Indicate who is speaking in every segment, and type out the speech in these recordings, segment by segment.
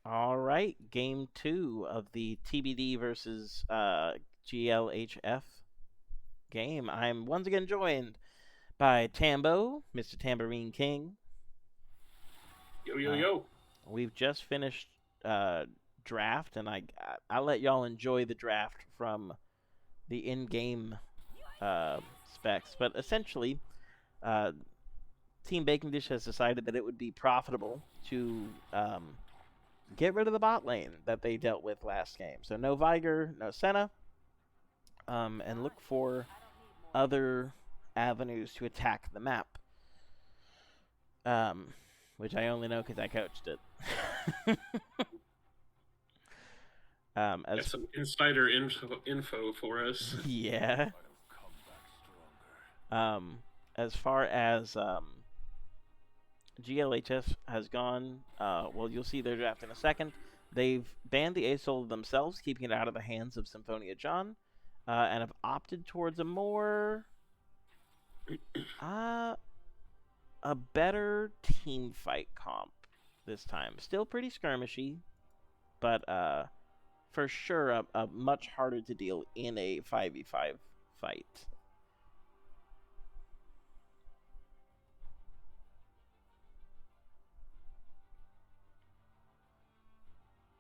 Speaker 1: All right, game 2 of the TBD versus GLHF game. I'm once again joined by Tambo, Mr. Tambourine King.
Speaker 2: Yo, yo, yo.
Speaker 1: We've just finished draft, and I'll let y'all enjoy the draft from the in-game specs. But essentially, Team Baking Dish has decided that it would be profitable to get rid of the bot lane that they dealt with last game. So no Viger, no Senna, and look for other avenues to attack the map. Which I only know because I coached it.
Speaker 2: Got some insider info for us.
Speaker 1: Yeah. As far as GLHF has gone, well, you'll see their draft in a second. They've banned the ASOL themselves, keeping it out of the hands of Symphonia John, and have opted towards a more a better team fight comp this time. Still pretty skirmishy, but for sure a much harder to deal in a 5v5 fight.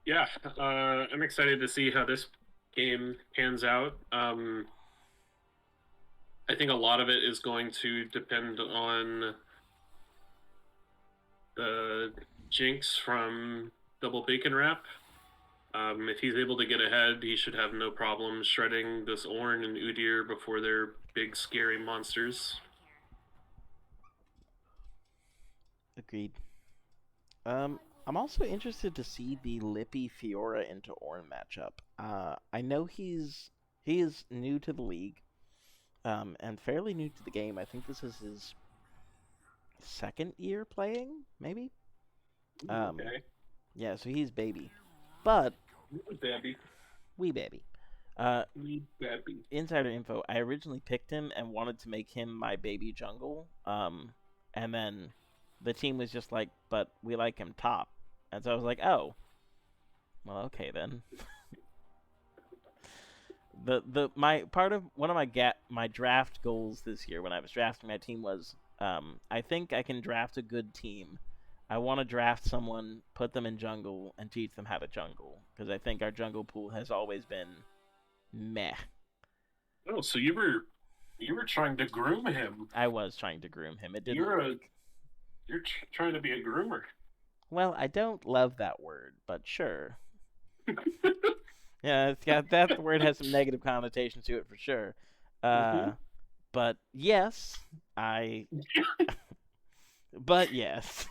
Speaker 2: Yeah, I'm excited to see how this game pans out. I think a lot of it is going to depend on the Jinx from Double Bacon Wrap. If he's able to get ahead, he should have no problem shredding this Ornn and Udyr before they're big, scary monsters.
Speaker 1: Agreed. I'm also interested to see the Lippy Fiora into Ornn matchup. I know he is new to the league, and fairly new to the game. I think this is his second year playing, maybe.
Speaker 2: Okay.
Speaker 1: Yeah, so he's baby, but
Speaker 2: Baby.
Speaker 1: wee baby.
Speaker 2: Wee baby.
Speaker 1: Insider info: I originally picked him and wanted to make him my baby jungle. And then the team was just like, "But we like him top," and so I was like, "Oh, well, okay then." One of my draft goals this year when I was drafting my team was I think I can draft a good team. I want to draft someone, put them in jungle, and teach them how to jungle because I think our jungle pool has always been meh.
Speaker 2: Oh, so you were trying to groom him.
Speaker 1: I was trying to groom him. It didn't
Speaker 2: You're
Speaker 1: work.
Speaker 2: you're trying to be a groomer.
Speaker 1: Well, I don't love that word, but sure. Yeah, that word has some negative connotations to it for sure. But yes, but yes.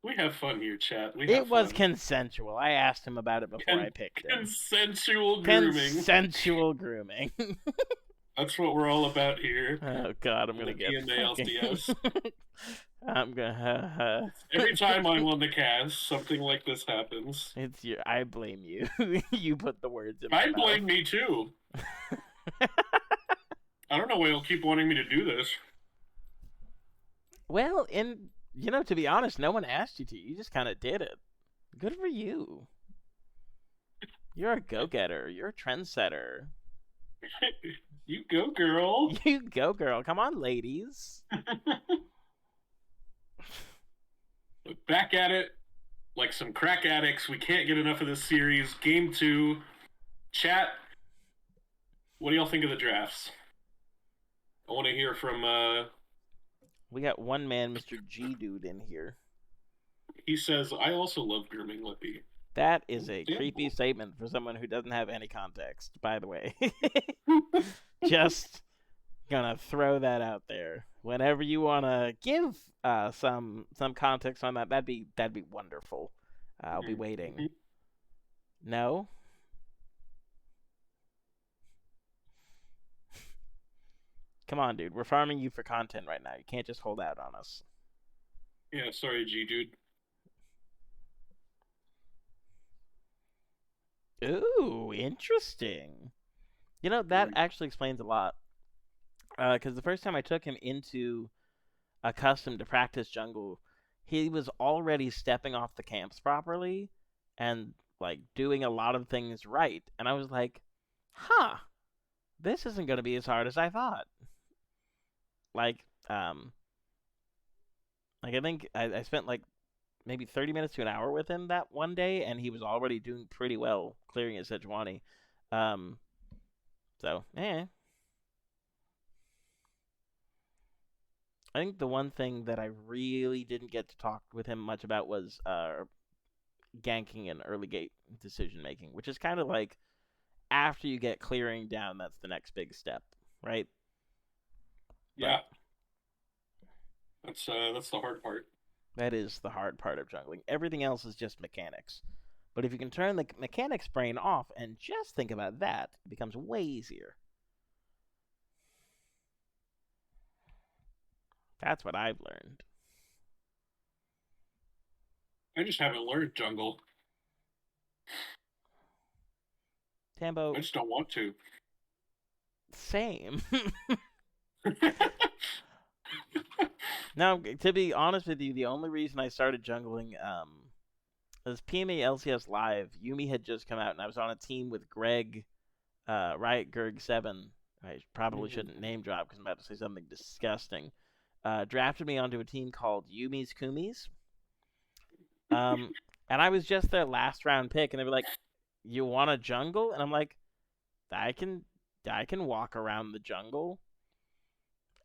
Speaker 2: We have fun here, chat.
Speaker 1: It was consensual. I asked him about it before I picked him.
Speaker 2: Consensual grooming.
Speaker 1: Consensual grooming.
Speaker 2: That's what we're all about here.
Speaker 1: Oh God, I'm gonna get
Speaker 2: PMA LCS.
Speaker 1: I'm gonna.
Speaker 2: Every time I'm on the cast, something like this happens.
Speaker 1: I blame you. You put the words in my mouth.
Speaker 2: I blame me too. I don't know why you'll keep wanting me to do this.
Speaker 1: Well, to be honest, no one asked you to. You just kind of did it. Good for you. You're a go-getter. You're a trendsetter.
Speaker 2: You go, girl.
Speaker 1: You go, girl. Come on, ladies.
Speaker 2: Back at it like some crack addicts. We can't get enough of this series. Game 2. Chat, what do y'all think of the drafts? I want to hear from...
Speaker 1: We got one man, Mr. G Dude, in here.
Speaker 2: He says, I also love grooming Lippy.
Speaker 1: That is a creepy statement for someone who doesn't have any context, by the way. Just gonna throw that out there. Whenever you wanna give some context on that, that'd be wonderful. I'll be waiting. No? Come on, dude. We're farming you for content right now. You can't just hold out on us.
Speaker 2: Yeah, sorry, G-Dude.
Speaker 1: Ooh, interesting. That actually explains a lot. Because the first time I took him into a custom to practice jungle, he was already stepping off the camps properly and like doing a lot of things right. And I was like, huh, this isn't going to be as hard as I thought. Like, um, like I think I spent like maybe 30 minutes to an hour with him that one day, and he was already doing pretty well clearing his Sejuani. Um, so, I think the one thing that I really didn't get to talk with him much about was ganking and early gate decision making, which is kind of like after you get clearing down, that's the next big step, right?
Speaker 2: Yeah. That's the hard part.
Speaker 1: That is the hard part of jungling. Everything else is just mechanics. But if you can turn the mechanics brain off and just think about that, it becomes way easier. That's what I've learned.
Speaker 2: I just haven't learned jungle.
Speaker 1: Tambo.
Speaker 2: I just don't want to.
Speaker 1: Same. Now, to be honest with you, the only reason I started jungling was PMA LCS Live. Yumi had just come out, and I was on a team with Greg, Riot Gerg 7. I probably shouldn't name drop because I'm about to say something disgusting. Drafted me onto a team called Yumi's Kumis. And I was just their last round pick, and they were like, "You want a jungle?" And I'm like, I can walk around the jungle.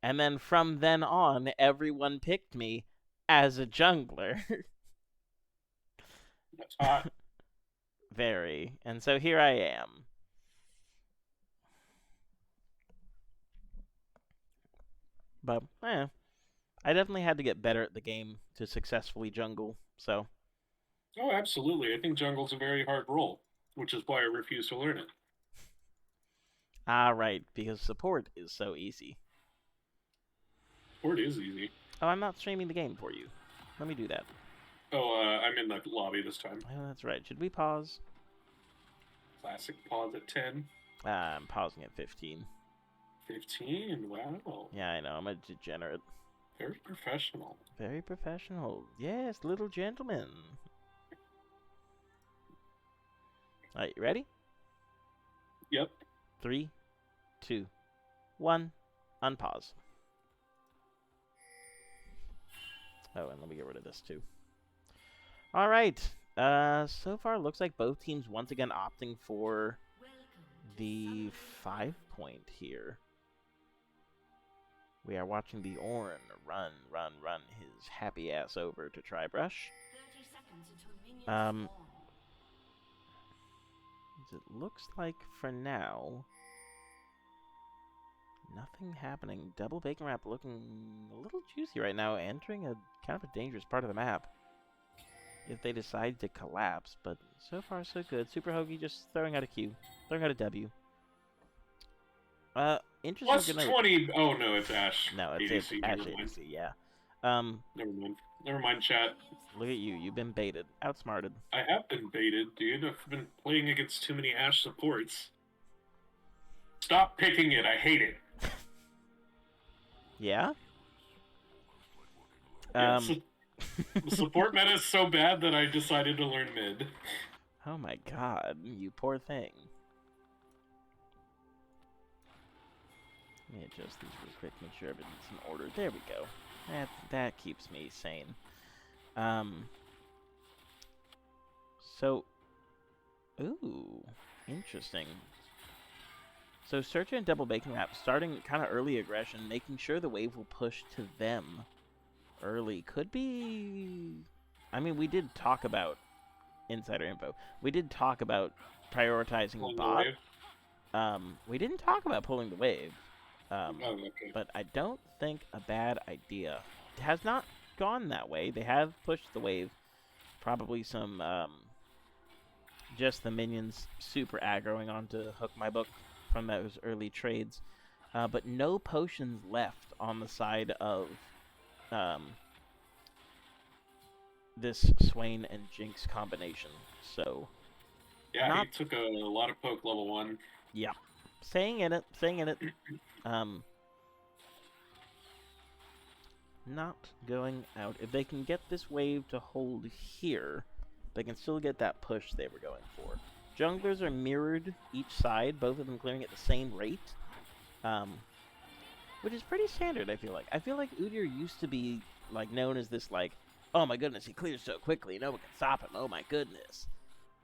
Speaker 1: And then from then on, everyone picked me as a jungler.
Speaker 2: That's hot.
Speaker 1: Very. And so here I am. But, I definitely had to get better at the game to successfully jungle, so.
Speaker 2: Oh, absolutely. I think jungle's a very hard role, which is why I refuse to learn it.
Speaker 1: Ah, right, because support is so easy.
Speaker 2: Support is easy.
Speaker 1: Oh, I'm not streaming the game for you. Let me do that.
Speaker 2: Oh, I'm in the lobby this time.
Speaker 1: Oh, that's right. Should we pause?
Speaker 2: Classic pause at 10.
Speaker 1: I'm pausing at 15.
Speaker 2: 15? Wow.
Speaker 1: Yeah, I know. I'm a degenerate.
Speaker 2: Very professional.
Speaker 1: Very professional. Yes, little gentleman. Alright, you ready?
Speaker 2: Yep.
Speaker 1: 3, 2, 1. Unpause. Oh, and let me get rid of this too. Alright. So far, looks like both teams once again opting for the 5-point here. We are watching the Ornn run his happy ass over to Tribrush. It looks like for now, nothing happening. Double bacon wrap looking a little juicy right now, entering a kind of a dangerous part of the map. If they decide to collapse, but so far so good. Super Hoagie just throwing out a Q, throwing out a W. Interesting.
Speaker 2: Plus 20. Oh no, it's Ashe.
Speaker 1: No, it's Ashe ADC. Yeah.
Speaker 2: Never mind, chat.
Speaker 1: Look at you. You've been baited, outsmarted.
Speaker 2: I have been baited, dude. I've been playing against too many Ashe supports. Stop picking it. I hate it.
Speaker 1: Yeah.
Speaker 2: The support meta is so bad that I decided to learn mid.
Speaker 1: Oh my god, you poor thing. Let me adjust these real quick, make sure everything's in order. There we go. That keeps me sane. So, ooh, interesting. So Searcher and Double Bacon Wrap starting kind of early aggression, making sure the wave will push to them early. Could be... I mean, we did talk about insider info. We did talk about prioritizing bot. We didn't talk about pulling the wave.
Speaker 2: Okay.
Speaker 1: But I don't think a bad idea. It has not gone that way. They have pushed the wave. Probably some, just the minions super aggroing onto Hook My Book from those early trades. But no potions left on the side of this Swain and Jinx combination. So,
Speaker 2: yeah, he took a lot of poke level 1.
Speaker 1: Yeah. Saying in it. not going out. If they can get this wave to hold here, they can still get that push they were going for. Junglers are mirrored each side, both of them clearing at the same rate, which is pretty standard, I feel like. I feel like Udyr used to be like known as this, like, oh my goodness, he clears so quickly, no one can stop him, oh my goodness.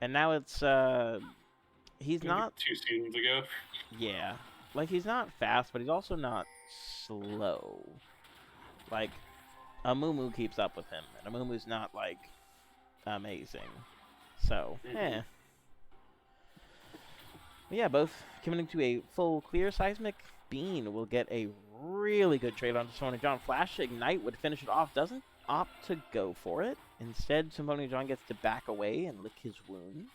Speaker 1: And now it's, he's not...
Speaker 2: 2 seasons ago.
Speaker 1: Yeah. Like, he's not fast, but he's also not slow. Like, Amumu keeps up with him, and Amumu's not, like, amazing. So, yeah, both committing to a full clear. Seismic Bean will get a really good trade on Symphonia John. Flash Ignite would finish it off, doesn't opt to go for it. Instead, Symphonia John gets to back away and lick his wounds.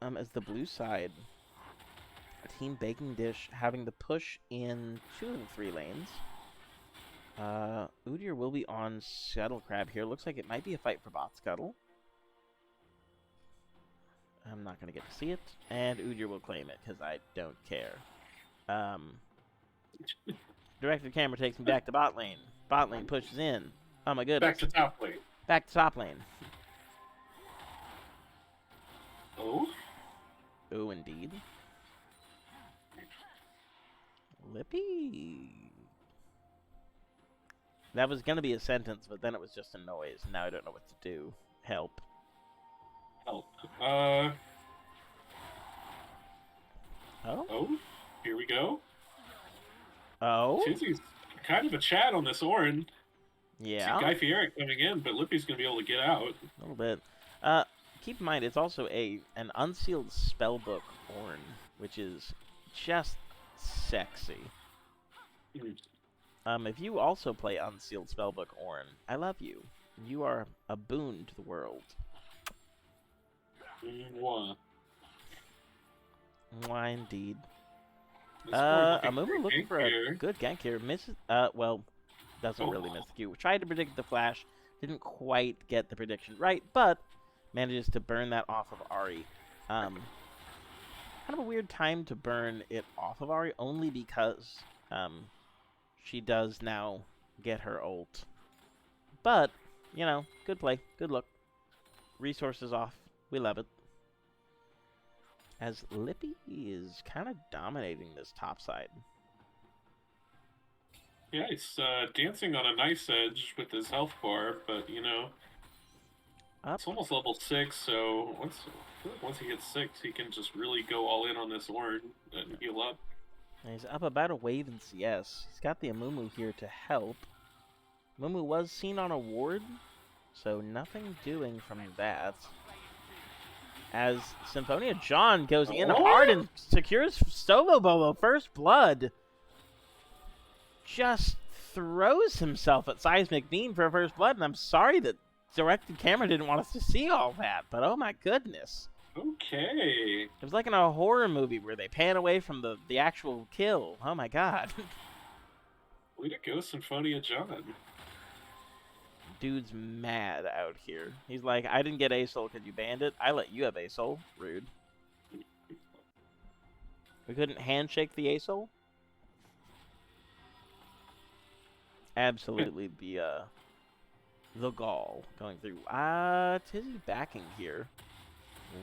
Speaker 1: As the blue side, Team Baking Dish having the push in 2 of the 3 lanes. Udyr will be on Scuttle Crab here. Looks like it might be a fight for Bot Scuttle. I'm not going to get to see it. And Udyr will claim it, because I don't care. Directed camera takes me back to bot lane. Bot lane pushes in. Oh my goodness.
Speaker 2: Back to top lane.
Speaker 1: Back to top lane.
Speaker 2: Oh?
Speaker 1: Oh, indeed. Lippy. That was going to be a sentence, but then it was just a noise. Now I don't know what to do. Help.
Speaker 2: Help.
Speaker 1: Oh?
Speaker 2: Oh? Here we go.
Speaker 1: Oh?
Speaker 2: Tizzy's kind of a chat on this Orin.
Speaker 1: Yeah.
Speaker 2: Guy Fieri coming in, but Lippy's going to be able to get out.
Speaker 1: A little bit. Keep in mind, it's also an unsealed spellbook Ornn, which is just sexy. If you also play unsealed spellbook Ornn, I love you. You are a boon to the world.
Speaker 2: Mwah.
Speaker 1: Why indeed. Amumu looking for a good gank here. Misses, well, doesn't really miss the Q. Tried to predict the flash, didn't quite get the prediction right, but manages to burn that off of Ahri. Kind of a weird time to burn it off of Ahri, only because she does now get her ult. But, you know, good play, good look. Resources off, we love it. As Lippy is kind of dominating this top side.
Speaker 2: Yeah, he's dancing on a nice edge with his health bar, but, you know, it's almost level 6, so once he hits 6, he can just really go all in on this Orin and heal up.
Speaker 1: And he's up about a wave in CS. He's got the Amumu here to help. Amumu was seen on a ward, so nothing doing from that. As Symphonia John goes in hard and secures Stovo Bobo first blood. Just throws himself at Seismic Beam for first blood, and I'm sorry that directed camera didn't want us to see all that, but oh my goodness.
Speaker 2: Okay.
Speaker 1: It was like in a horror movie where they pan away from the actual kill. Oh my god.
Speaker 2: Way to go, Symphonia John.
Speaker 1: Dude's mad out here. He's like, I didn't get ASOL because you banned it. I let you have ASOL. Rude. We couldn't handshake the ASOL? Absolutely the gall going through. Tizzy backing here.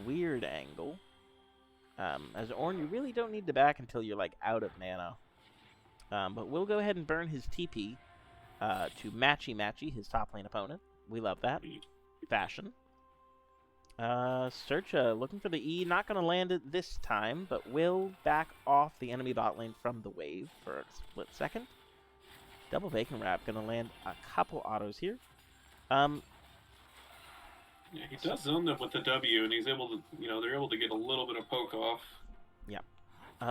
Speaker 1: Weird angle. As Ornn, you really don't need to back until you're like out of mana. But we'll go ahead and burn his TP. To Matchy, his top lane opponent. We love that. Fashion. Searcha looking for the E. Not going to land it this time, but will back off the enemy bot lane from the wave for a split second. Double Bacon Wrap going to land a couple autos here.
Speaker 2: Yeah, he does zone them with the W, and he's able to, you know, they're able to get a little bit of poke off.
Speaker 1: Yeah.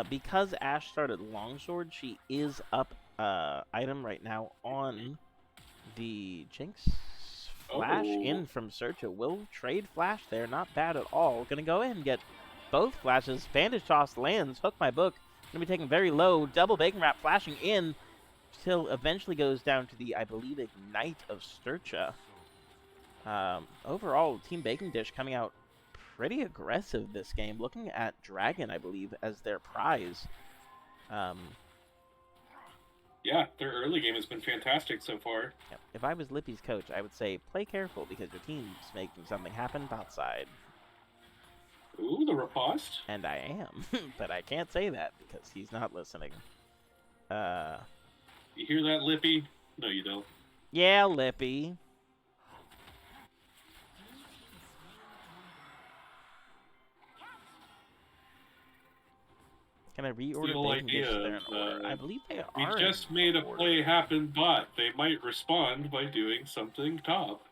Speaker 1: Because Ashe started Longsword, she is up item right now on the Jinx. Flash in from Searcha. Will trade Flash there. Not bad at all. Gonna go in and get both flashes. Bandage Toss lands. Hook my book. Gonna be taken very low. Double Bacon Wrap flashing in. Till eventually goes down to the, I believe, Ignite of Searcha. Overall, Team Baking Dish coming out pretty aggressive this game. Looking at Dragon, I believe, as their prize.
Speaker 2: Yeah, their early game has been fantastic so far.
Speaker 1: Yep. If I was Lippy's coach, I would say, play careful because your team's making something happen outside.
Speaker 2: Ooh, the riposte.
Speaker 1: And I am, but I can't say that because he's not listening.
Speaker 2: You hear that, Lippy? No, you don't.
Speaker 1: Yeah, Lippy. Can I reorder
Speaker 2: The whole
Speaker 1: bacon
Speaker 2: idea
Speaker 1: dishes there in
Speaker 2: of,
Speaker 1: order? I believe they
Speaker 2: we
Speaker 1: are.
Speaker 2: just
Speaker 1: in
Speaker 2: made a
Speaker 1: order.
Speaker 2: play happen, but they might respond by doing something top.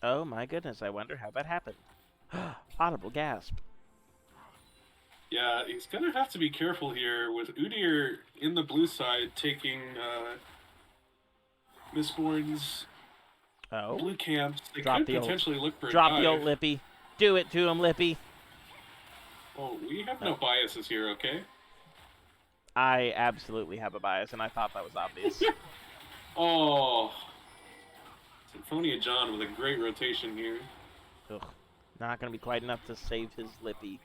Speaker 1: Oh my goodness, I wonder how that happened. Audible gasp.
Speaker 2: Yeah, he's gonna have to be careful here with Udyr in the blue side taking Mistborn's
Speaker 1: Oh.
Speaker 2: blue camps. They
Speaker 1: Drop
Speaker 2: could
Speaker 1: the ult.
Speaker 2: potentially look for a
Speaker 1: Drop
Speaker 2: dive.
Speaker 1: the old Lippy. Do it to him, Lippy.
Speaker 2: Oh, we have no biases here, okay?
Speaker 1: I absolutely have a bias, and I thought that was obvious.
Speaker 2: Oh, Symphonia John with a great rotation here.
Speaker 1: Ugh. Not going to be quite enough to save his Lippy.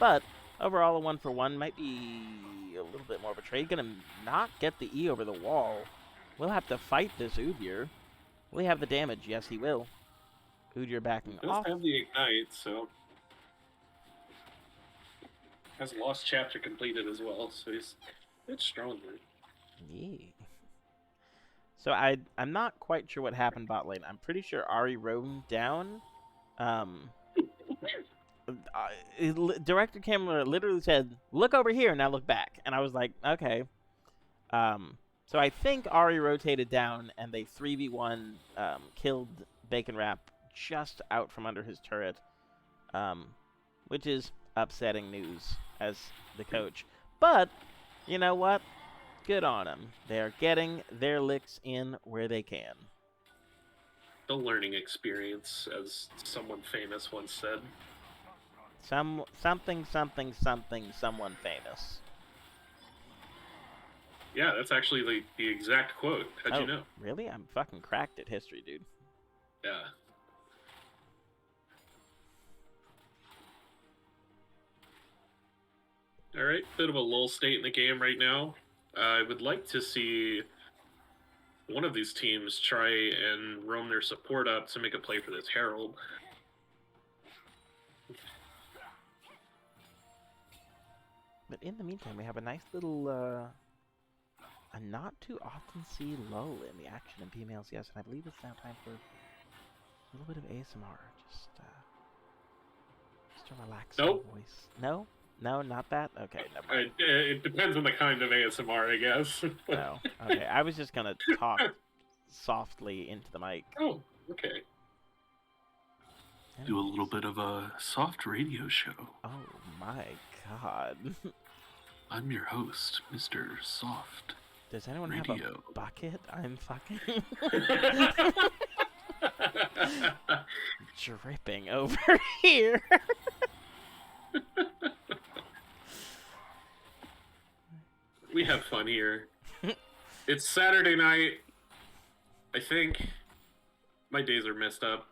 Speaker 1: But overall, a 1-for-1 might be a little bit more of a trade. Going to not get the E over the wall. We'll have to fight this Udyr. Will he have the damage? Yes, he will. Udyr backing
Speaker 2: He does
Speaker 1: off.
Speaker 2: have the ignite, so has lost chapter completed as well, so he's a bit stronger.
Speaker 1: Yeah. So I'm not quite sure what happened bot lane. I'm pretty sure Ari roamed down. Director camera literally said, "Look over here, now look back," and I was like, "Okay." So I think Ari rotated down, and they 3v1 killed Bacon Wrap just out from under his turret, which is upsetting news as the coach. But you know what? Good on them. They are getting their licks in where they can.
Speaker 2: The learning experience, as someone famous once said.
Speaker 1: Something, someone famous.
Speaker 2: Yeah, that's actually the exact quote. How'd you know?
Speaker 1: Really? I'm fucking cracked at history, dude.
Speaker 2: Yeah. Alright, bit of a lull state in the game right now. I would like to see one of these teams try and roam their support up to make a play for this Herald.
Speaker 1: But in the meantime, we have a nice little, a not too often seen lull in the action in PMA LCS, and I believe it's now time for a little bit of ASMR. Just a relaxing voice. No? No, not that? Okay, never mind.
Speaker 2: It depends on the kind of ASMR, I guess.
Speaker 1: No. Okay, I was just gonna talk softly into the mic.
Speaker 2: Oh, okay. Do a little bit of a soft radio show.
Speaker 1: Oh my god.
Speaker 2: I'm your host, Mr. Soft.
Speaker 1: Does anyone
Speaker 2: Radio.
Speaker 1: have a bucket? I'm fucking dripping over here.
Speaker 2: We have fun here. It's Saturday night. I think my days are messed up.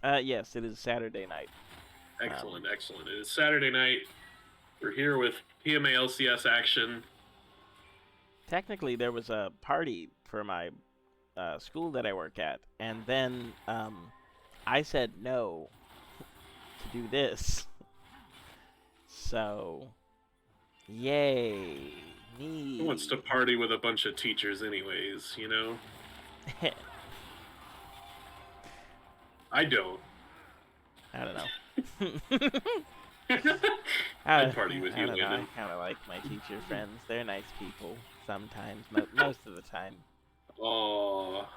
Speaker 1: Yes, it is Saturday night.
Speaker 2: Excellent, excellent. It is Saturday night. We're here with PMA LCS action.
Speaker 1: Technically, there was a party for my school that I work at, and then I said no to do this. So, yay me.
Speaker 2: Who wants to party with a bunch of teachers anyways, you know? I don't.
Speaker 1: I don't know.
Speaker 2: I'd party with you,
Speaker 1: I
Speaker 2: Landon.
Speaker 1: kind of like my teacher friends. They're nice people sometimes, most of the time.
Speaker 2: Oh,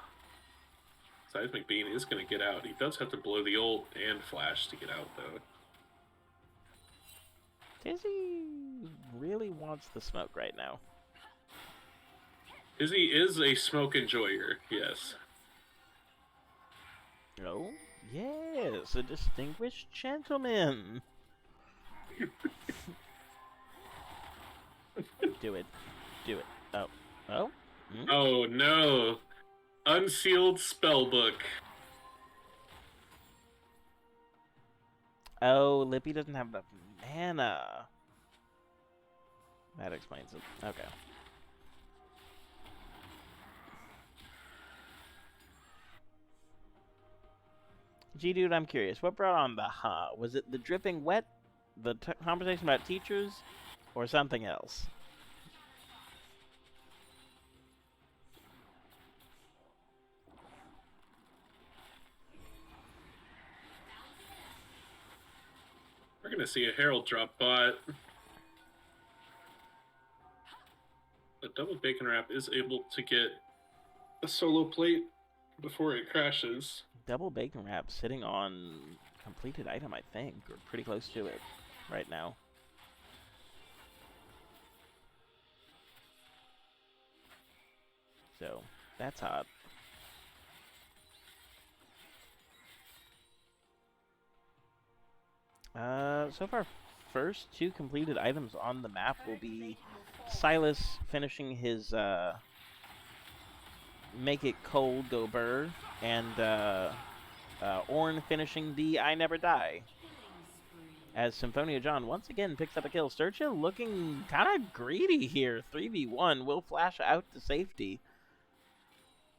Speaker 2: Seismic Bean is going to get out. He does have to blow the ult and flash to get out, though.
Speaker 1: Dizzy really wants the smoke right now.
Speaker 2: Izzy is a smoke enjoyer, yes.
Speaker 1: Oh, yes, a distinguished gentleman. Do it. Do it. Oh. Oh? Hmm?
Speaker 2: Oh, no. Unsealed spellbook.
Speaker 1: Oh, Lippy doesn't have enough mana. That explains it. Okay. G-Dude, I'm curious. What brought on the Was it the dripping wet, the conversation about teachers, or something else?
Speaker 2: We're going to see a Herald drop bot. The double bacon wrap is able to get a solo plate before it crashes.
Speaker 1: Double bacon wrap sitting on completed item, I think, or pretty close to it right now. So, that's hot. So far, first 2 completed items on the map will be Silas finishing his, Make It Cold, Go Burr, and, Ornn finishing the I Never Die. As Symphonia John once again picks up a kill. Sturchill looking kind of greedy here. 3v1 will flash out to safety.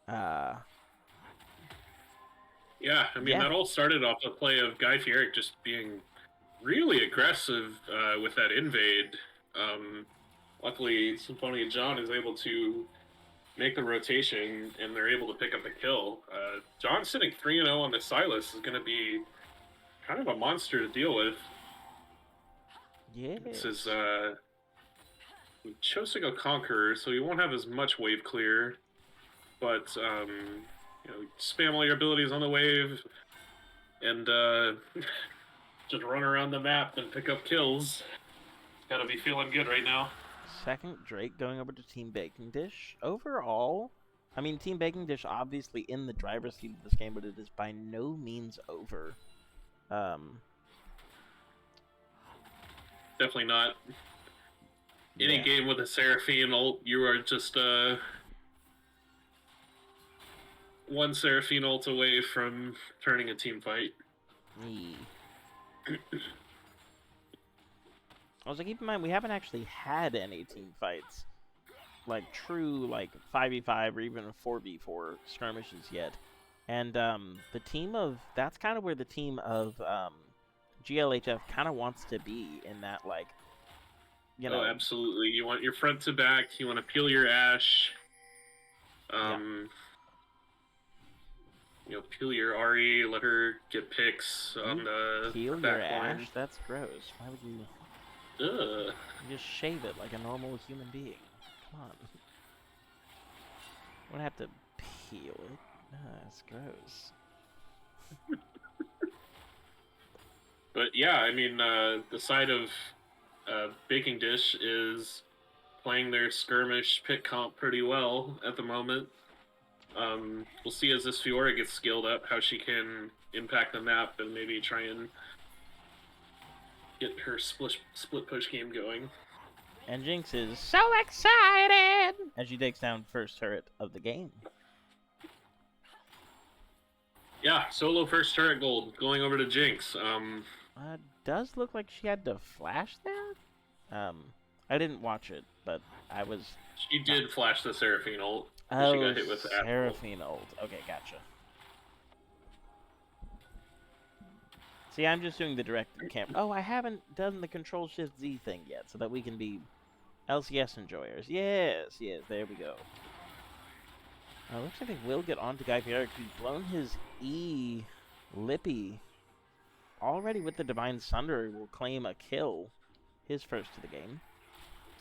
Speaker 2: Yeah, I mean, that all started off the play of Guy Fieric just being really aggressive with that invade. Luckily, Symphonia John is able to make the rotation, and they're able to pick up the kill. John sitting 3-0 on the Silas is going to be kind of a monster to deal with.
Speaker 1: Yeah.
Speaker 2: This is we chose to go Conqueror, so you won't have as much wave clear, but you know, spam all your abilities on the wave, and just run around the map and pick up kills. Gotta be feeling good right now.
Speaker 1: Second Drake going over to Team Baking Dish. Overall, I mean, Team Baking Dish obviously in the driver's seat of this game, but it is by no means over.
Speaker 2: Definitely not. Any game with a Seraphine ult, you are just one Seraphine ult away from turning a team fight.
Speaker 1: Also, keep in mind, we haven't actually had any team fights. Like, true, like, 5v5 or even 4v4 skirmishes yet. And, the team of... That's kind of where the team of, GLHF kind of wants to be in that, like, you know...
Speaker 2: Oh, absolutely. You want your front to back, you want to peel your Ashe. You know, peel your Ari, let her get picks on the
Speaker 1: peel
Speaker 2: back
Speaker 1: your
Speaker 2: line.
Speaker 1: Ashe? That's gross. Why would you...
Speaker 2: Ugh.
Speaker 1: You just shave it like a normal human being. Come on. I would have to peel it. That's gross.
Speaker 2: But yeah, I mean, the side of Baking Dish is playing their skirmish pit comp pretty well at the moment. We'll see as this Fiora gets skilled up how she can impact the map and maybe try and get her split push game going.
Speaker 1: And Jinx is so excited as she takes down first turret of the game.
Speaker 2: Yeah, solo first turret gold going over to Jinx.
Speaker 1: Does look like she had to flash there. I didn't watch it, but I was.
Speaker 2: She did flash the Seraphine ult.
Speaker 1: Oh,
Speaker 2: she got hit with the
Speaker 1: Seraphine ult. Okay, gotcha. See, I'm just doing the direct camp. Oh, I haven't done the Control-Shift-Z thing yet, so that we can be LCS enjoyers. Yes, there we go. Looks like they will get on to Guy Fieric, who's blown his E Lippy already with the Divine Sunder. Will claim a kill, his first of the game.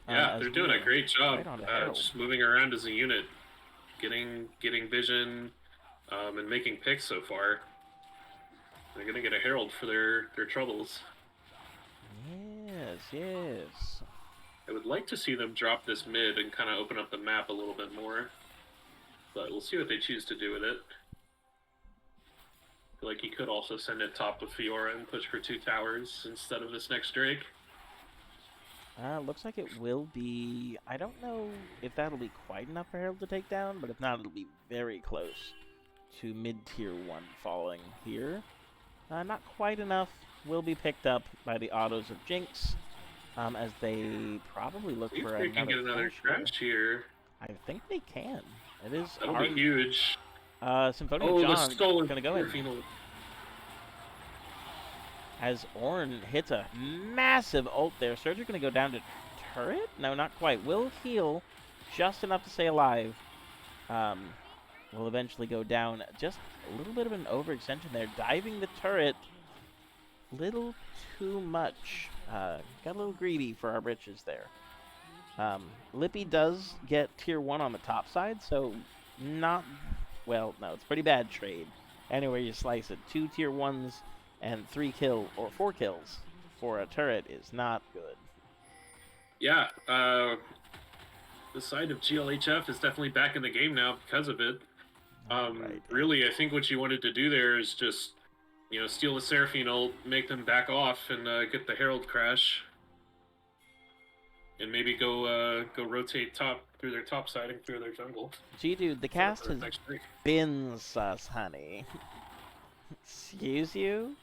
Speaker 2: Yeah, they're doing a great job
Speaker 1: right
Speaker 2: just moving around as a unit, getting vision, and making picks so far. They're going to get a Herald for their troubles.
Speaker 1: Yes.
Speaker 2: I would like to see them drop this mid and kind of open up the map a little bit more. But we'll see what they choose to do with it. I feel like he could also send it top with Fiora and push for 2 towers instead of this next Drake.
Speaker 1: Looks like it will be... I don't know if that'll be quite enough for Herald to take down, but if not, it'll be very close to mid-tier 1 falling here. Not quite enough. Will be picked up by the autos of Jinx. as they probably look
Speaker 2: See if
Speaker 1: for
Speaker 2: they can
Speaker 1: another
Speaker 2: get another
Speaker 1: crash
Speaker 2: crash here.
Speaker 1: I think they can. It is
Speaker 2: That'll be
Speaker 1: hard.
Speaker 2: huge.
Speaker 1: Symphonia
Speaker 2: Oh, the
Speaker 1: John
Speaker 2: stolen
Speaker 1: gonna go in.
Speaker 2: Seraphine.
Speaker 1: As Ornn hits a massive ult there. Surge's gonna go down to turret? No, not quite. Will heal just enough to stay alive. Will eventually go down. Just a little bit of an overextension there. Diving the turret. Little too much. Got a little greedy for our britches there. Lippy does get tier 1 on the top side, so not... Well, no, it's a pretty bad trade. Anywhere you slice it. 2 tier 1s and 4 kills for a turret is not good.
Speaker 2: Yeah, the side of GLHF is definitely back in the game now because of it.
Speaker 1: Right.
Speaker 2: Really, I think what you wanted to do there is just, steal the Seraphine ult, make them back off, and get the Herald crash. And maybe go rotate top through their top siding through their jungle.
Speaker 1: Gee, dude, the cast has been sus, honey. Excuse you?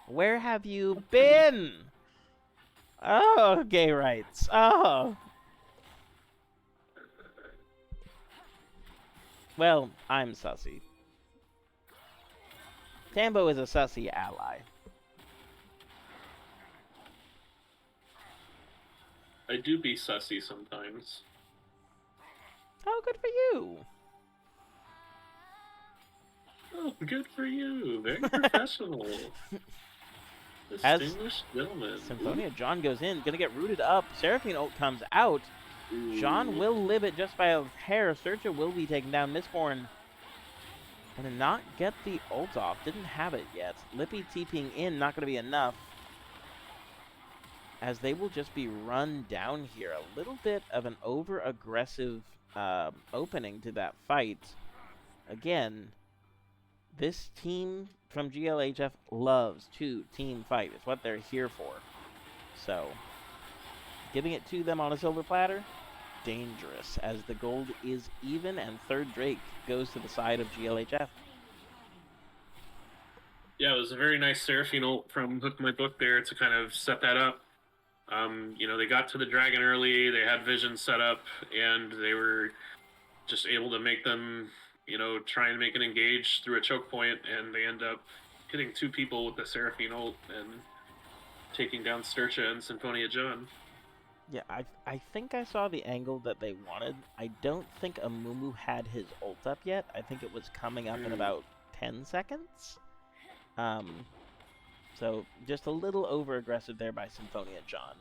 Speaker 1: Where have you been? Oh, gay rights. Oh. Well, I'm sussy. Tambo is a sussy ally.
Speaker 2: I do be sussy sometimes.
Speaker 1: Oh, good for you.
Speaker 2: Oh, good for you. Very professional. Distinguished gentleman.
Speaker 1: Symphonia John goes in, gonna get rooted up. Seraphine ult comes out. John will live it just by a hair. Searcher will be taken down. Mistborn gonna not get the ult off. Didn't have it yet. Lippy TPing in, not gonna be enough. As they will just be run down here. A little bit of an over-aggressive opening to that fight. Again, this team from GLHF loves to team fight. It's what they're here for. So, giving it to them on a silver platter, dangerous, as the gold is even and third Drake goes to the side of GLHF.
Speaker 2: Yeah, it was a very nice Seraphine ult from Hook My Book there to kind of set that up. They got to the dragon early, they had vision set up, and they were just able to make them, try and make an engage through a choke point, and they end up hitting 2 people with the Seraphine ult and taking down Sturcha and Symphonia John.
Speaker 1: Yeah, I think I saw the angle that they wanted. I don't think Amumu had his ult up yet. I think it was coming up in about 10 seconds. So just a little over-aggressive there by Symphonia John.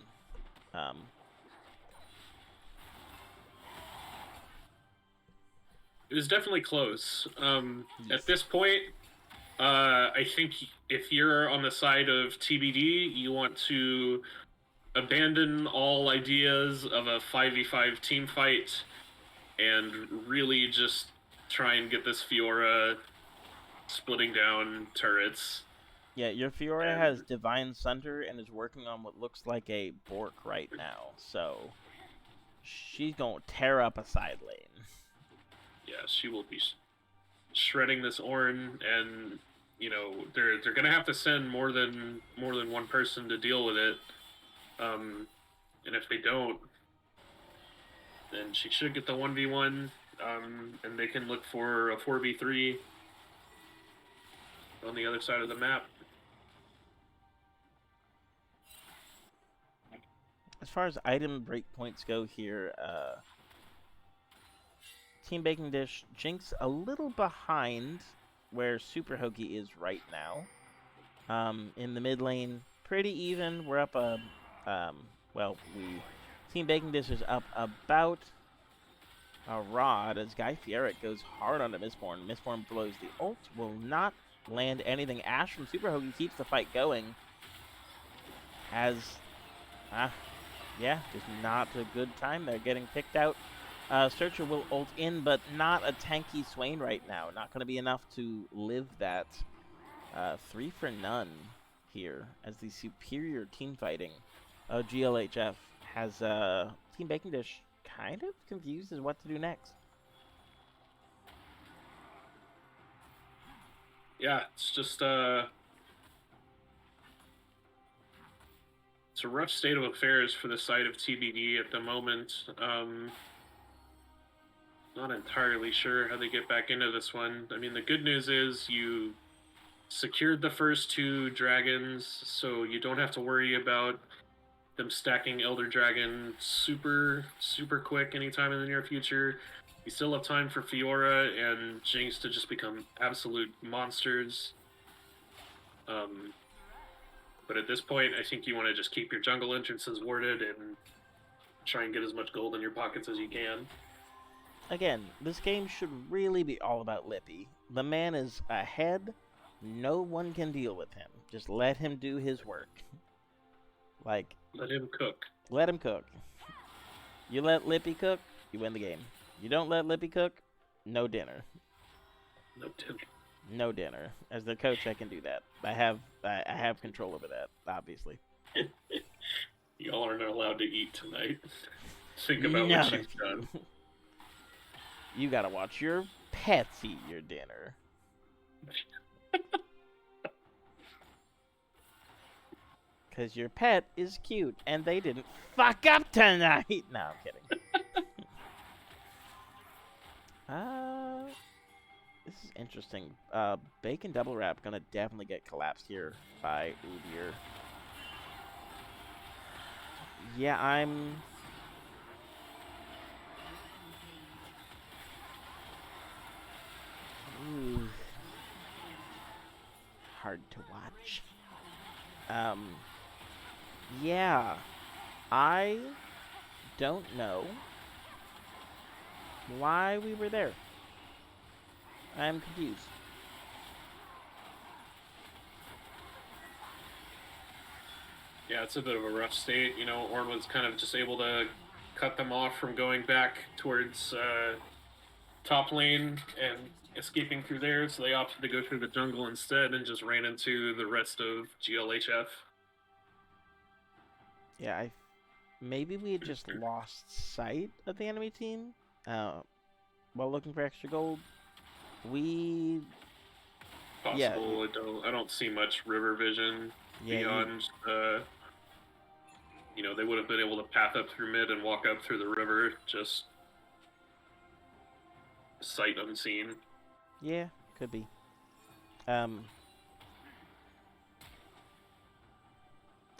Speaker 2: It was definitely close.
Speaker 1: Yes.
Speaker 2: At this point, I think if you're on the side of TBD, you want to abandon all ideas of a 5v5 team fight and really just try and get this Fiora splitting down turrets.
Speaker 1: Yeah, your Fiora has Divine Sunder and is working on what looks like a Bork right now. So she's going to tear up a side lane.
Speaker 2: Yeah, she will be shredding this Ornn, and they're gonna have to send more than one person to deal with it. And if they don't, then she should get the 1v1, and they can look for a 4v3 on the other side of the map.
Speaker 1: As far as item breakpoints go here, Team Baking Dish, Jinx a little behind where Super Hoagie is right now. In the mid lane, pretty even. We're up Team Baking Dish is up about a rod as Guy Fieric goes hard onto Mistborn. Mistborn blows the ult, will not land anything. Ash from Super Hoagie keeps the fight going. Just not a good time there, getting picked out. Searcher will ult in, but not a tanky Swain right now. Not going to be enough to live that 3 for none here, as the superior team fighting of GLHF has Team Baking Dish kind of confused as what to do next.
Speaker 2: Yeah, it's just it's a rough state of affairs for the side of TBD at the moment. Not entirely sure how they get back into this one. I mean, the good news is you secured the first 2 dragons, so you don't have to worry about them stacking Elder Dragon super quick anytime in the near future. You still have time for Fiora and Jinx to just become absolute monsters. But at this point, I think you want to just keep your jungle entrances warded and try and get as much gold in your pockets as you can.
Speaker 1: Again, this game should really be all about Lippy. The man is ahead. No one can deal with him. Just let him do his work. Like,
Speaker 2: let him cook.
Speaker 1: Let him cook. You let Lippy cook, you win the game. You don't let Lippy cook, no dinner.
Speaker 2: No dinner.
Speaker 1: No dinner. As the coach, I can do that. I have control over that, obviously.
Speaker 2: Y'all are not allowed to eat tonight. Think about what you've done.
Speaker 1: You gotta watch your pets eat your dinner. Because your pet is cute, and they didn't fuck up tonight. No, I'm kidding. This is interesting. Bacon double wrap gonna definitely get collapsed here by Udyr. Yeah, I'm... Ooh. Hard to watch. Yeah. I don't know why we were there. I'm confused.
Speaker 2: Yeah, it's a bit of a rough state. You know, Ornn was kind of just able to cut them off from going back towards top lane and escaping through there, so they opted to go through the jungle instead and just ran into the rest of GLHF.
Speaker 1: Yeah, maybe we had just lost sight of the enemy team while looking for extra gold.
Speaker 2: Possible. Yeah. I don't see much river vision beyond. You know, they would have been able to path up through mid and walk up through the river, just sight unseen.
Speaker 1: Yeah, could be. Tim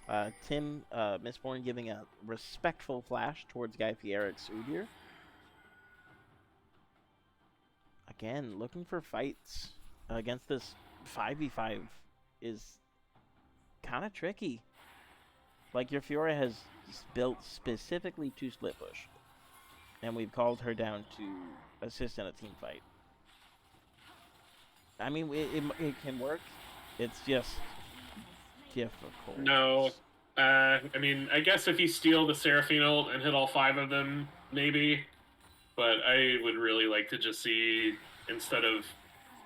Speaker 1: Mistborn giving a respectful flash towards Guy Fierich's Udyr. Again, looking for fights against this 5v5 is kind of tricky. Like, your Fiora has built specifically to split push, and we've called her down to assist in a team fight. I mean, it can work. It's just difficult.
Speaker 2: No. I mean, I guess if you steal the Seraphine ult and hit all 5 of them, maybe. But I would really like to just see, instead of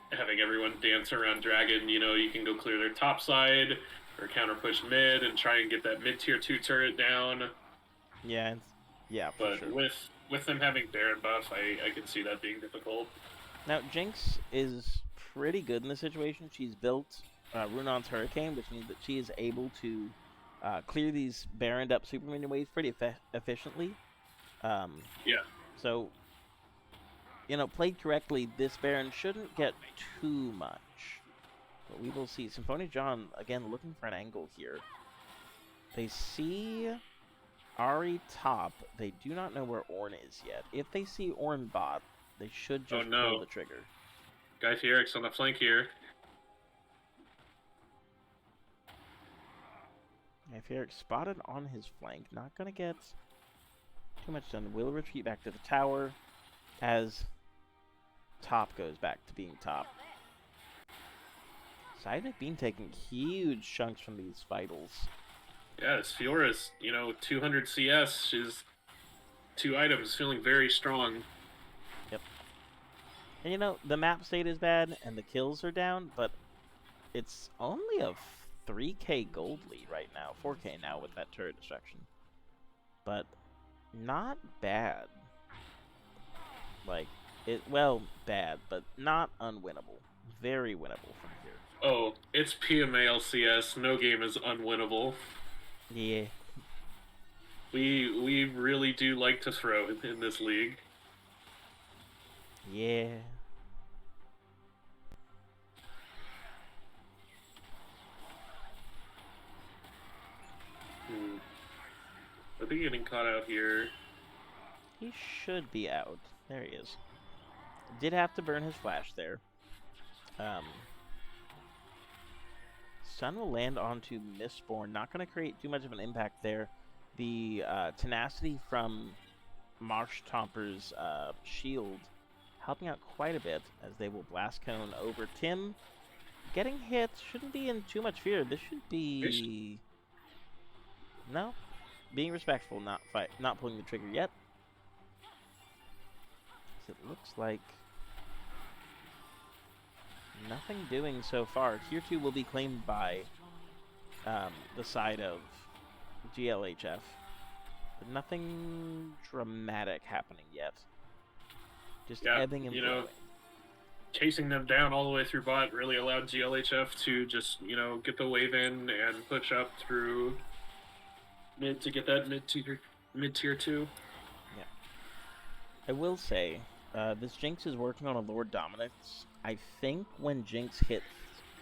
Speaker 2: having everyone dance around Dragon, you know, you can go clear their top side or counter push mid and try and get that mid tier 2 turret down.
Speaker 1: Yeah,
Speaker 2: but
Speaker 1: for sure.
Speaker 2: with them having Baron buff, I can see that being difficult.
Speaker 1: Now, Jinx is pretty good in this situation. She's built Runon's Hurricane, which means that she is able to clear these Baroned up super minion waves pretty efficiently.
Speaker 2: Yeah.
Speaker 1: So, you know, played correctly, this Baron shouldn't get too much. But we will see. Symphonia John, again, looking for an angle here. They see Ahri top. They do not know where Ornn is yet. If they see Ornn bot, they should just pull the trigger.
Speaker 2: Guy Fierich's on the flank here.
Speaker 1: Yeah, Fierix spotted on his flank. Not going to get too much done. Will retreat back to the tower as top goes back to being top. Seismic Beam taking huge chunks from these vitals.
Speaker 2: Yeah, this Fiora's, you know, 200 CS. She's 2 items, feeling very strong.
Speaker 1: Yep. And you know, the map state is bad and the kills are down, but it's only a 3k gold lead right now. 4k now with that turret destruction. But not bad. Like, bad, but not unwinnable. Very winnable from here.
Speaker 2: Oh, it's PMA LCS. No game is unwinnable.
Speaker 1: Yeah.
Speaker 2: We really do like to throw in this league.
Speaker 1: Yeah.
Speaker 2: I think getting caught out here.
Speaker 1: He should be out. There he is. Did have to burn his flash there. Stun will land onto Mistborn. Not going to create too much of an impact there. The tenacity from Marsh Tomper's shield helping out quite a bit as they will blast cone over Tim. Getting hit shouldn't be in too much fear. This should be no, being respectful, not pulling the trigger yet. It looks like nothing doing so far. Tier 2 will be claimed by the side of GLHF. But nothing dramatic happening yet. Just ebbing and flowing.
Speaker 2: Chasing them down all the way through bot really allowed GLHF to just, get the wave in and push up through mid to get that mid-tier 2.
Speaker 1: Yeah. I will say, this Jinx is working on a Lord Dominance. I think when Jinx hits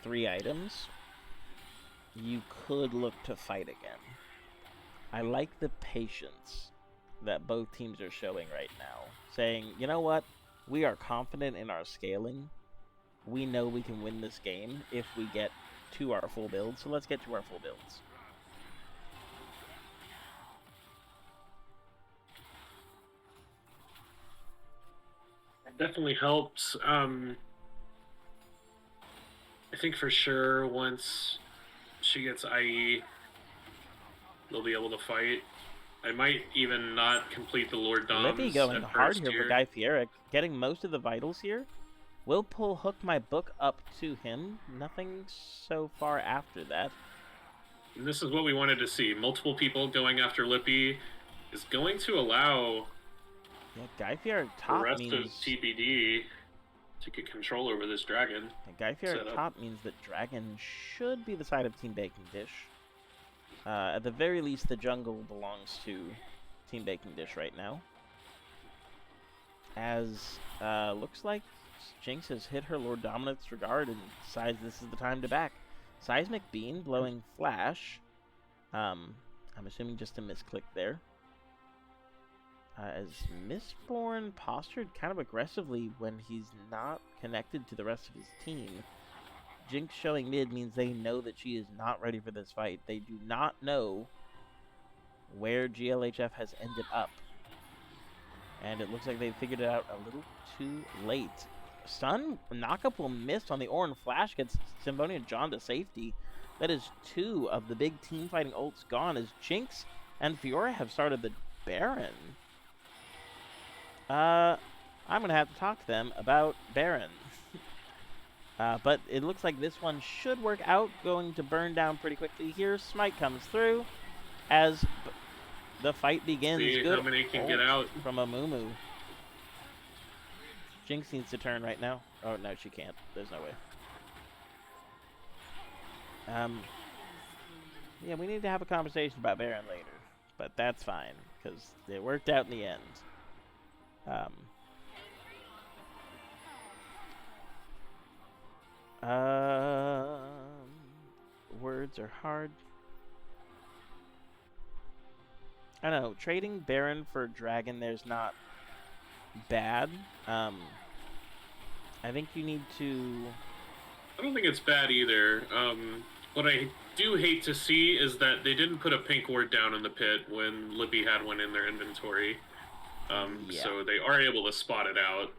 Speaker 1: 3 items, you could look to fight again. I like the patience that both teams are showing right now. Saying, you know what? We are confident in our scaling. We know we can win this game if we get to our full build, so let's get to our full builds.
Speaker 2: It definitely helps. I think for sure once she gets IE, they'll be able to fight. I might even not complete the Lord Doms.
Speaker 1: Libby going hard here for Guy Fieric, getting most of the vitals here. Will pull Hook My Book up to him. Nothing so far after that.
Speaker 2: And this is what we wanted to see. Multiple people going after Lippy is going to allow
Speaker 1: Guy Fieric top
Speaker 2: the rest
Speaker 1: means
Speaker 2: of TBD to get control over this dragon.
Speaker 1: Guy Fieric top means that dragon should be the side of Team Baking Dish. At the very least, the jungle belongs to Team Baking Dish right now. As looks like Jinx has hit her Lord Dominance regard and decides this is the time to back. Seismic Beam blowing Flash. I'm assuming just a misclick there. As Mistborn postured kind of aggressively when he's not connected to the rest of his team. Jinx showing mid means they know that she is not ready for this fight. They do not know where GLHF has ended up. And it looks like they figured it out a little too late. Stun knockup will miss on the Orin Flash, gets Symphonia John to safety. That is 2 of the big team fighting ults gone as Jinx and Fiora have started the Baron. I'm going to have to talk to them about Baron. But it looks like this one should work out, going to burn down pretty quickly here. Smite comes through as the fight begins.
Speaker 2: See
Speaker 1: good
Speaker 2: how many can get out
Speaker 1: from a Mumu. Jinx needs to turn right now. Oh, no, she can't. There's no way. Yeah, we need to have a conversation about Baron later. But that's fine, because it worked out in the end. Words are hard. I don't know, trading Baron for Dragon there's not bad. I think you need to...
Speaker 2: I don't think it's bad either. What I do hate to see is that they didn't put a pink ward down in the pit when Lippy had one in their inventory. So they are able to spot it out.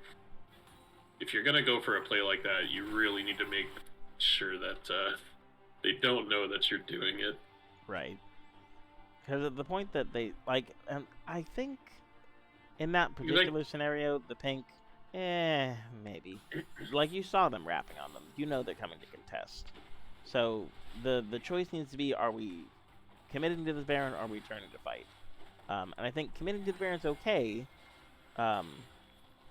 Speaker 2: If you're going to go for a play like that, you really need to make sure that they don't know that you're doing it.
Speaker 1: Right. Because at the point that they, I think in that particular scenario, the pink, maybe. Like, you saw them rapping on them. You know they're coming to contest. So, the choice needs to be, are we committing to this Baron, or are we turning to fight? And I think committing to the Baron's okay.
Speaker 2: I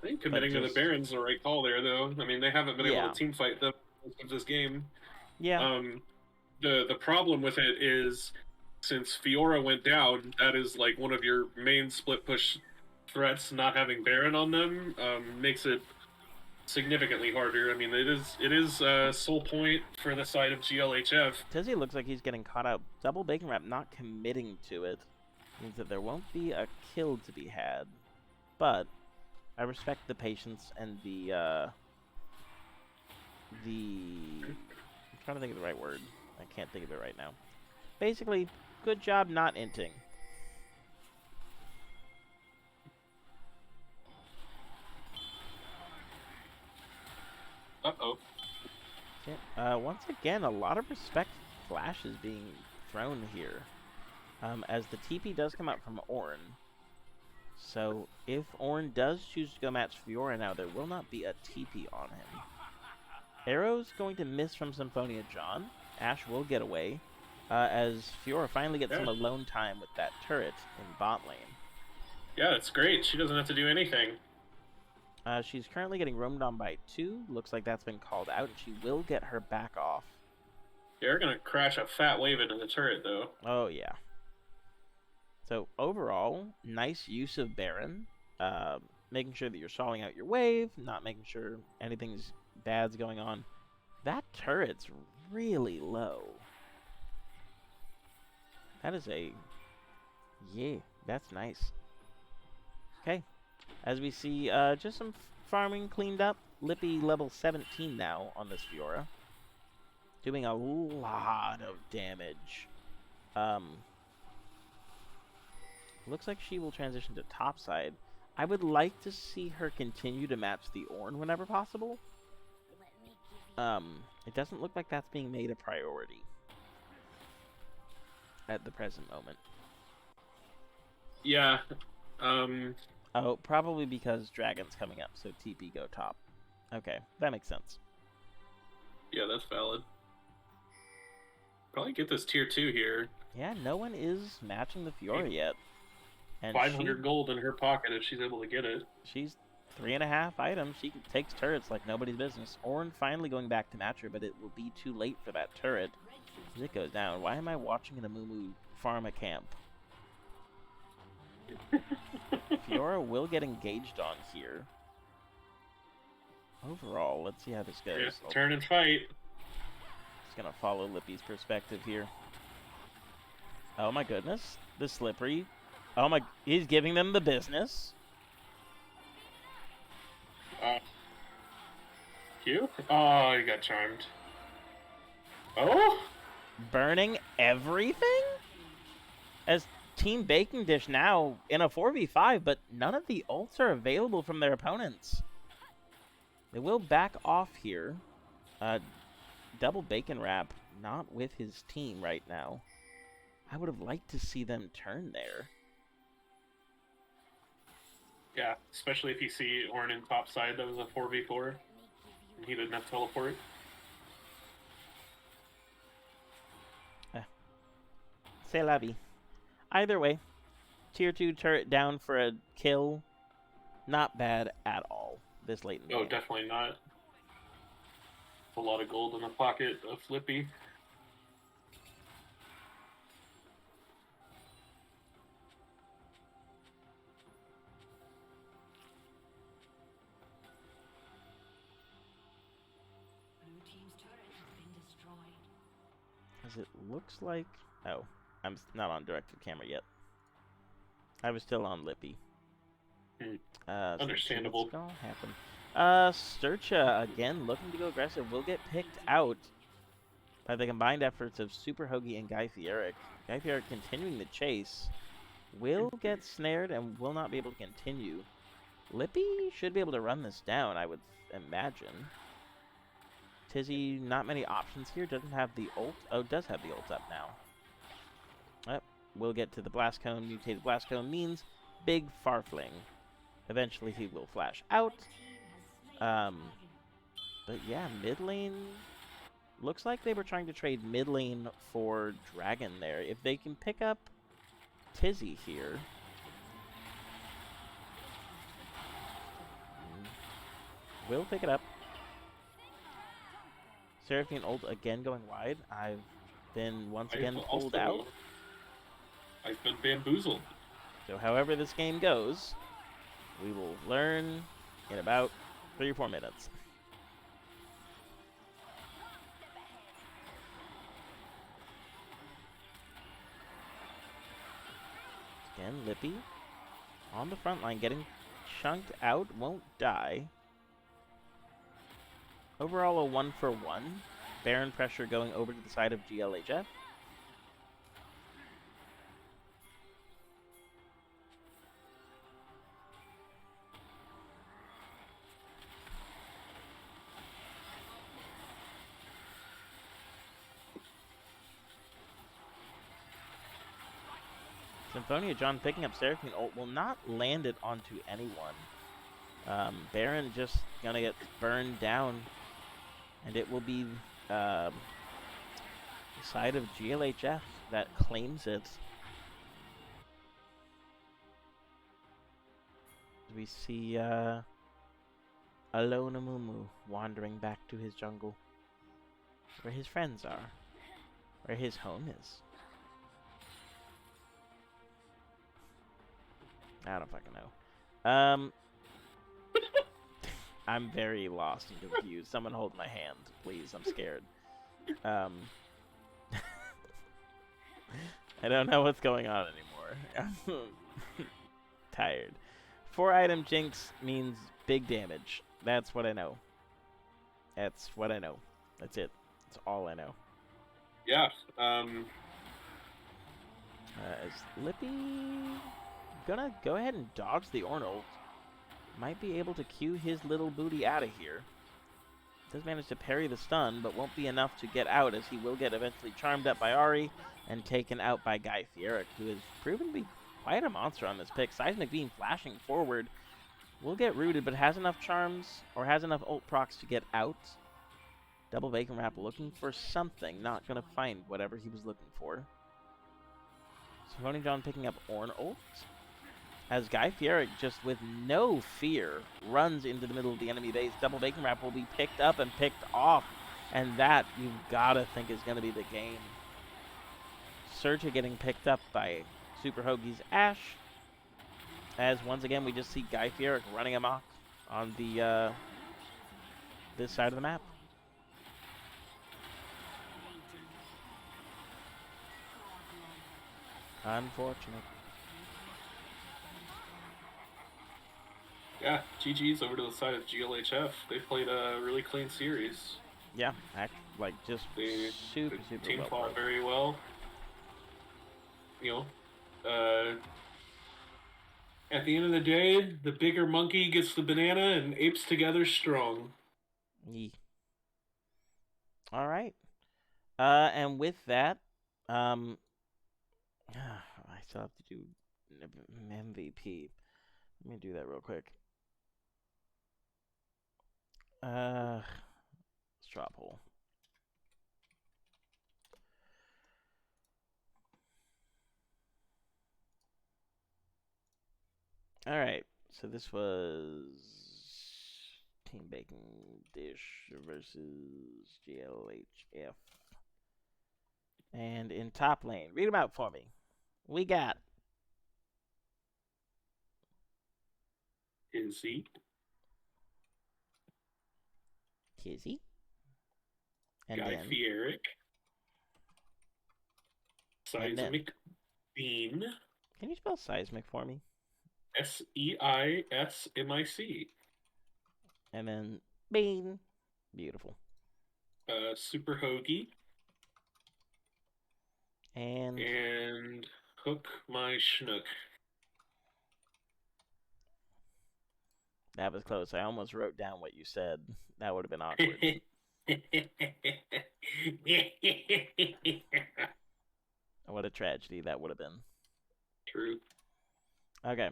Speaker 2: think committing to the Baron's the right call there, though. I mean, they haven't been able to team fight them most of this game.
Speaker 1: Yeah.
Speaker 2: The problem with it is since Fiora went down, that is like one of your main split push threats. Not having Baron on them makes it significantly harder. I mean, it is sole point for the side of GLHF.
Speaker 1: Tizzy looks like he's getting caught out. Double bacon wrap, not committing to it, means that there won't be a kill to be had. But I respect the patience and I'm trying to think of the right word. I can't think of it right now. Basically, good job not inting.
Speaker 2: Uh-oh.
Speaker 1: Okay. Once again, a lot of respect flashes being thrown here. As the TP does come out from Ornn. So, if Ornn does choose to go match Fiora now, there will not be a TP on him. Arrow's going to miss from Symphonia John. Ashe will get away. As Fiora finally gets some alone time with that turret in bot lane.
Speaker 2: Yeah, it's great. She doesn't have to do anything.
Speaker 1: She's currently getting roamed on by 2. Looks like that's been called out, and she will get her back off.
Speaker 2: They're going to crash a fat wave into the turret, though.
Speaker 1: Oh, yeah. So, overall, nice use of Baron. Making sure that you're stalling out your wave, not making sure anything's bad's going on. That turret's really low. That is a... Yeah, that's nice. Okay. As we see, just some farming cleaned up. Lippy level 17 now on this Fiora. Doing a lot of damage. Looks like she will transition to topside. I would like to see her continue to match the Ornn whenever possible. It doesn't look like that's being made a priority at the present moment.
Speaker 2: Yeah.
Speaker 1: Oh, probably because Dragon's coming up, so TP go top. Okay, that makes sense.
Speaker 2: Yeah, that's valid. Probably get this tier 2 here.
Speaker 1: Yeah, no one is matching the Fiora yet. And
Speaker 2: 500 gold in her pocket if she's able to get it.
Speaker 1: She's 3.5 items. She takes turrets like nobody's business. Ornn finally going back to match her, but it will be too late for that turret. As it goes down. Why am I watching an Amumu farm a camp? Fiora will get engaged on here. Overall, let's see how this goes.
Speaker 2: Yeah, turn and fight.
Speaker 1: Just gonna follow Lippy's perspective here. Oh my goodness. The slippery. Oh my, he's giving them the business.
Speaker 2: You? Oh, you got charmed. Oh?
Speaker 1: Burning everything? As Team Baking Dish now in a 4v5, but none of the ults are available from their opponents. They will back off here. Double Bacon Wrap not with his team right now. I would have liked to see them turn there.
Speaker 2: Yeah, especially if you see Ornn in top side that was a 4v4 and he didn't have teleport.
Speaker 1: C'est la vie. Either way, tier 2 turret down for a kill. Not bad at all this late in the game.
Speaker 2: Oh, definitely not. A lot of gold in the pocket of Flippy.
Speaker 1: As it looks like... Oh, I'm not on directed camera yet. I was still on Lippy.
Speaker 2: Understandable.
Speaker 1: So what's gonna happen? Sturcha, again, looking to go aggressive, will get picked out by the combined efforts of Super Hoagie and Guy Fieric. Guy Fieric continuing the chase. Will get snared and will not be able to continue. Lippy should be able to run this down, I would imagine. Tizzy, not many options here. Doesn't have the ult. Oh, does have the ult up now. Yep. We'll get to the Blast Cone. Mutated Blast Cone means big Farfling. Eventually he will flash out. But yeah, mid lane... Looks like they were trying to trade mid lane for Dragon there. If they can pick up Tizzy here... We'll pick it up. Seraphine ult again going wide. I've been once again pulled out.
Speaker 2: I've been bamboozled.
Speaker 1: So however this game goes, we will learn in about 3 or 4 minutes. Again, Lippy on the front line, getting chunked out, won't die. Overall, a 1-for-1. Baron pressure going over to the side of GLHF. Symphonia John picking up Seraphine ult will not land it onto anyone. Baron just gonna get burned down, and it will be the side of GLHF that claims it. We see Alonamumu wandering back to his jungle, where his friends are, where his home is. I don't fucking know. I'm very lost and confused. Someone hold my hand, please. I'm scared. I don't know what's going on anymore. Tired. 4-item Jinx means big damage. That's what I know. That's what I know. That's it. That's all I know.
Speaker 2: Yeah.
Speaker 1: Is Lippy gonna go ahead and dodge the Ornult? Might be able to cue his little booty out of here. Does manage to parry the stun, but won't be enough to get out, as he will get eventually charmed up by Ahri and taken out by Guy Fieric, who has proven to be quite a monster on this pick. Seismic Beam flashing forward. Will get rooted, but has enough charms, or has enough ult procs to get out. Double Bacon Wrap looking for something. Not going to find whatever he was looking for. Symphonia John picking up Ornn ult, as Guy Fieric, just with no fear, runs into the middle of the enemy base. Double Bacon Wrap will be picked up and picked off, and that, you've got to think, is going to be the game. Surge getting picked up by Super Hoagie's Ashe, as once again we just see Guy Fieric running amok on the this side of the map. Unfortunate.
Speaker 2: Yeah, GG's over to the side of GLHF. They played a really clean series.
Speaker 1: Yeah, just super
Speaker 2: team
Speaker 1: well
Speaker 2: fought
Speaker 1: played.
Speaker 2: very well. You know, at the end of the day, the bigger monkey gets the banana, and apes together strong.
Speaker 1: Yee. All right. And with that, I still have to do MVP. Let me do that real quick. Straw poll. All right. So this was Team Bacon Dish versus GLHF. And in top lane, read them out for me. We got
Speaker 2: Izzy,
Speaker 1: Kizzy, and
Speaker 2: Guy
Speaker 1: then
Speaker 2: Fieric, Seismic Beam.
Speaker 1: Can you spell seismic for me?
Speaker 2: Seismic.
Speaker 1: And then Bean. Beautiful.
Speaker 2: Super Hoagie.
Speaker 1: And
Speaker 2: Hook My Schnook.
Speaker 1: That was close. I almost wrote down what you said. That would have been awkward. What a tragedy that would have been.
Speaker 2: True.
Speaker 1: Okay.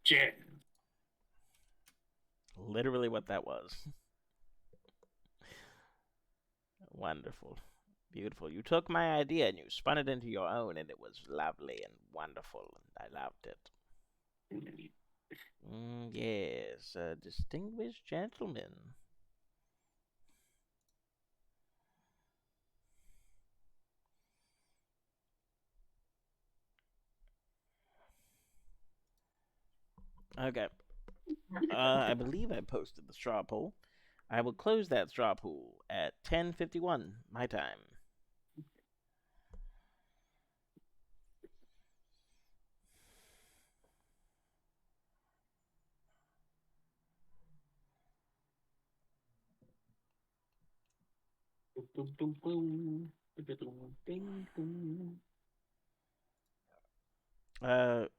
Speaker 2: Jet.
Speaker 1: Literally what that was. Wonderful. Beautiful. You took my idea and you spun it into your own, and it was lovely and wonderful, and I loved it. Yes, a distinguished gentleman. Okay. I believe I posted the straw poll. I will close that straw poll at 10:51 my time.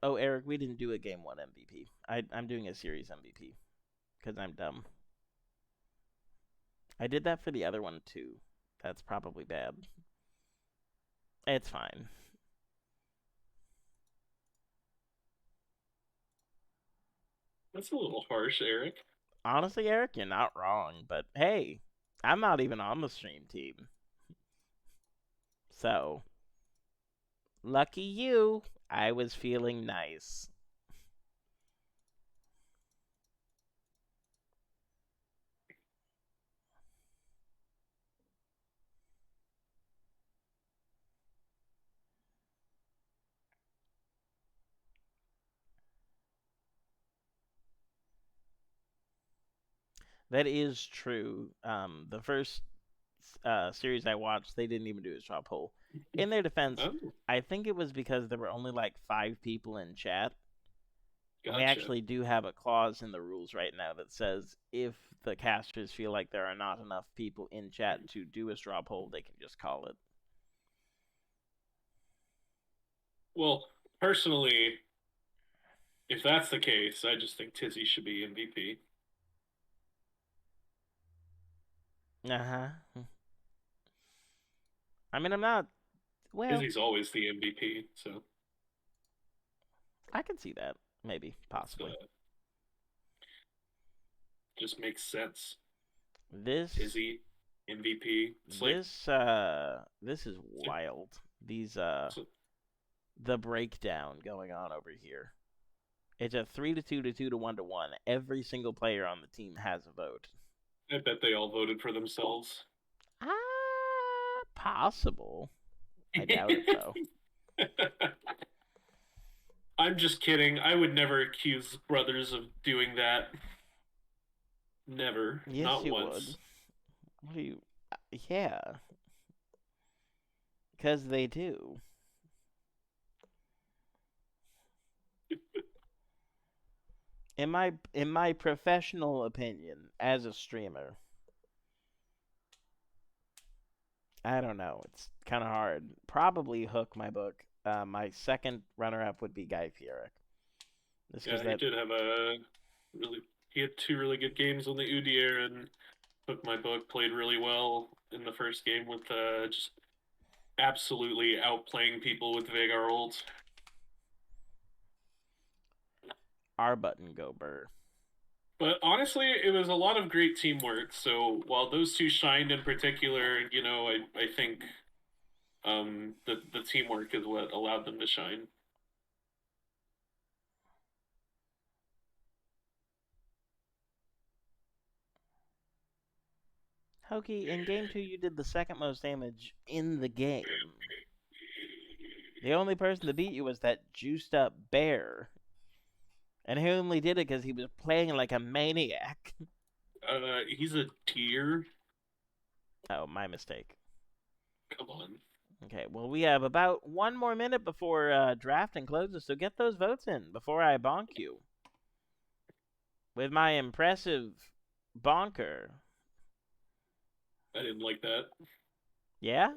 Speaker 1: Oh, Eric, we didn't do a game one MVP. I'm doing a series MVP because I'm dumb. I did that for the other one too. That's probably bad. It's fine.
Speaker 2: That's a little harsh, Eric.
Speaker 1: Honestly, Eric, you're not wrong, but hey, I'm not even on the stream team. So, lucky you, I was feeling nice. That is true. The first series I watched, they didn't even do a straw poll. In their defense,
Speaker 2: Oh,
Speaker 1: I think it was because there were only like 5 people in chat. And we
Speaker 2: gotcha.
Speaker 1: actually do have a clause in the rules right now that says if the casters feel like there are not enough people in chat to do a straw poll, they can just call it.
Speaker 2: Well, personally, if that's the case, I just think Tizzy should be MVP.
Speaker 1: Uh huh. I mean, I'm not. Well,
Speaker 2: Tizzy's always the MVP, so
Speaker 1: I can see that. Maybe,
Speaker 2: it's
Speaker 1: possibly.
Speaker 2: just makes sense.
Speaker 1: This,
Speaker 2: Tizzy, MVP. It's like
Speaker 1: this is wild. These,
Speaker 2: so,
Speaker 1: the breakdown going on over here. It's a 3-2 to 2 to 1 to 1. Every single player on the team has a vote.
Speaker 2: I bet they all voted for themselves.
Speaker 1: Possible. I doubt it though.
Speaker 2: I'm just kidding. I would never accuse brothers of doing that. Never.
Speaker 1: Yes,
Speaker 2: Not
Speaker 1: you would.
Speaker 2: once.
Speaker 1: What do you? Yeah, because they do. In my professional opinion, as a streamer, I don't know. It's kind of hard. Probably Hook my book. My second runner-up would be Guy Fieric. Just because
Speaker 2: Yeah, he
Speaker 1: that
Speaker 2: did have a really. He had two really good games on the Udier and Took My Book played really well in the first game with just absolutely outplaying people with Vagar ult.
Speaker 1: R button go burr.
Speaker 2: But honestly, it was a lot of great teamwork. So while those two shined in particular, I think the teamwork is what allowed them to shine.
Speaker 1: Hokey, in game 2, you did the second most damage in the game. The only person to beat you was that juiced up bear. And he only did it because he was playing like a maniac.
Speaker 2: He's a tier.
Speaker 1: Oh, my mistake.
Speaker 2: Come on.
Speaker 1: Okay, well, we have about 1 more minute before drafting closes, so get those votes in before I bonk you. With my impressive bonker.
Speaker 2: I didn't like that.
Speaker 1: Yeah?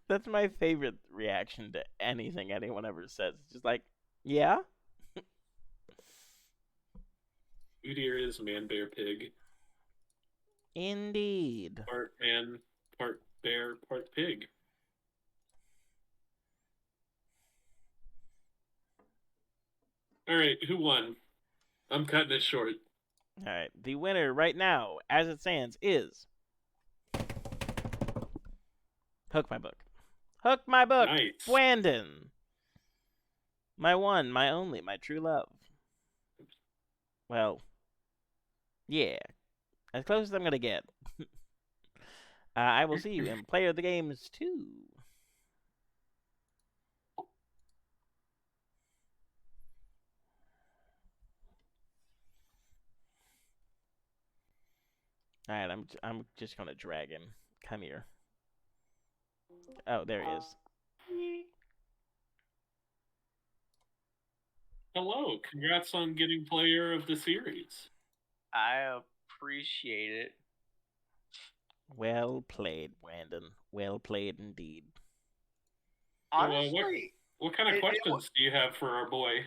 Speaker 1: That's my favorite reaction to anything anyone ever says. It's just like, yeah?
Speaker 2: Udyr is man, bear, pig.
Speaker 1: Indeed.
Speaker 2: Part man, part bear, part pig. All right, who won? I'm cutting it short.
Speaker 1: All right, the winner right now, as it stands, is Hook my book. Hook my book.
Speaker 2: Nice.
Speaker 1: Brandon. My one, my only, my true love. Well, yeah. As close as I'm going to get. I will see you in Player of the Games 2. Alright, I'm just going to drag him. Come here. Oh, there he is.
Speaker 2: Hello, congrats on getting player of the series.
Speaker 3: I appreciate it.
Speaker 1: Well played, Brandon. Well played indeed.
Speaker 3: Honestly,
Speaker 2: what kind of questions do you have for our boy?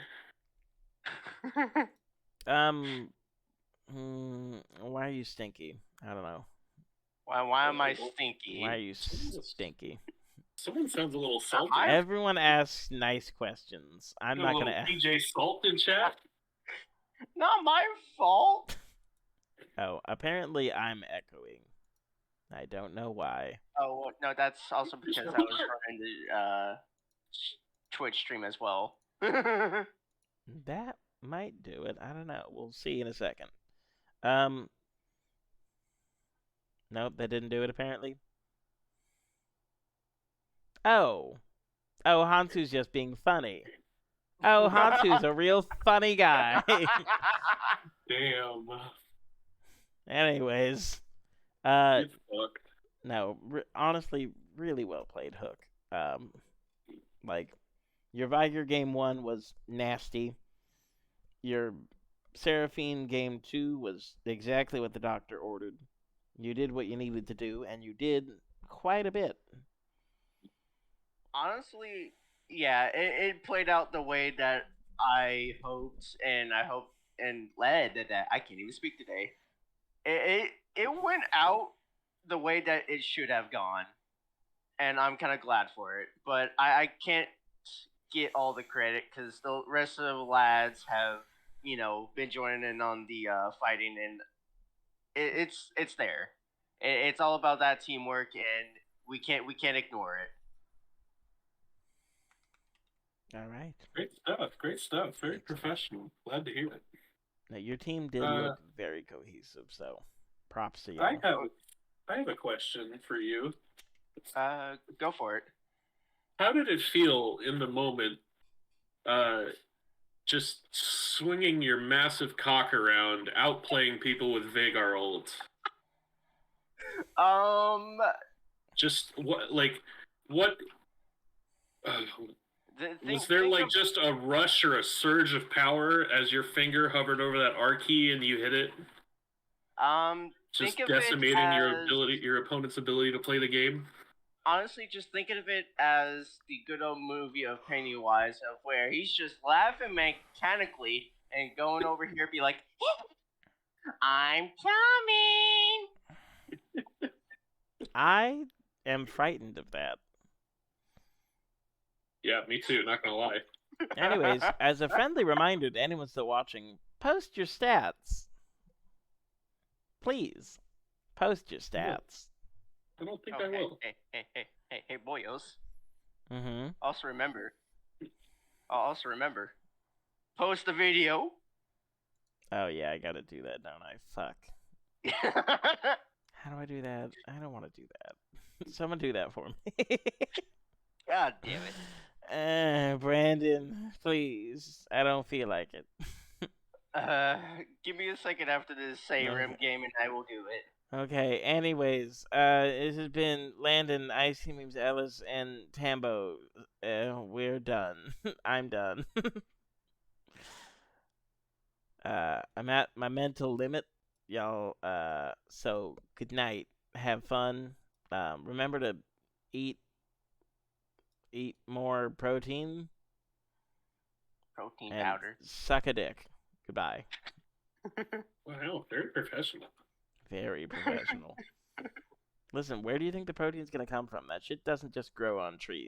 Speaker 1: Why are you stinky? I don't know.
Speaker 3: Why am I stinky?
Speaker 1: Why are you stinky?
Speaker 2: Someone sounds a little salty.
Speaker 1: Everyone asks nice questions. I'm not gonna ask.
Speaker 2: DJ Salt in chat.
Speaker 3: Not my fault.
Speaker 1: Oh, apparently I'm echoing. I don't know why.
Speaker 3: Oh no, that's also because I was running the Twitch stream as well.
Speaker 1: That might do it. I don't know. We'll see in a second. Nope, that didn't do it apparently. Oh, Hansu's just being funny. Oh, Hansu's a real funny guy.
Speaker 2: Damn.
Speaker 1: Anyways,
Speaker 2: Get fucked.
Speaker 1: no, honestly, really well played, Hook. Like, your Viger game 1 was nasty. Your Seraphine game 2 was exactly what the doctor ordered. You did what you needed to do, and you did quite a bit.
Speaker 3: Honestly, yeah, it played out the way that I hoped, and led that I can't even speak today. It went out the way that it should have gone, and I'm kind of glad for it. But I can't get all the credit because the rest of the lads have been joining in on the fighting, and it's there. It's all about that teamwork, and we can't ignore it.
Speaker 1: All right.
Speaker 2: Great stuff. Very professional. Glad to hear it.
Speaker 1: Now, your team did look very cohesive, so props to you.
Speaker 2: I have a question for you.
Speaker 3: Go for it.
Speaker 2: How did it feel in the moment, just swinging your massive cock around, outplaying people with Vagar ults? Just what? Was there just a rush or a surge of power as your finger hovered over that R key and you hit it? Just decimating your opponent's ability to play the game?
Speaker 3: Honestly, just thinking of it as the good old movie of Pennywise, of where he's just laughing mechanically and going over here be like, I'm coming!
Speaker 1: I am frightened of that.
Speaker 2: Yeah, me too, not gonna lie.
Speaker 1: Anyways, as a friendly reminder to anyone still watching, post your stats. Please, post your stats.
Speaker 2: I don't think I will.
Speaker 3: Hey, boyos.
Speaker 1: Mm-hmm.
Speaker 3: Also remember, post the video.
Speaker 1: Oh yeah, I gotta do that, don't I? Fuck. How do I do that? I don't want to do that. Someone do that for me.
Speaker 3: God damn it.
Speaker 1: Brandon, please. I don't feel like it.
Speaker 3: Give me a second after this Rim game and I will do it.
Speaker 1: Okay, anyways, it has been Landon, Icy Memes, Ellis, and Tambo. We're done. I'm done. I'm at my mental limit, y'all. So good night. Have fun. Remember to eat more protein.
Speaker 3: Protein powder.
Speaker 1: Suck a dick. Goodbye.
Speaker 2: Wow, very professional.
Speaker 1: Very professional. Listen, where do you think the protein's gonna come from? That shit doesn't just grow on trees.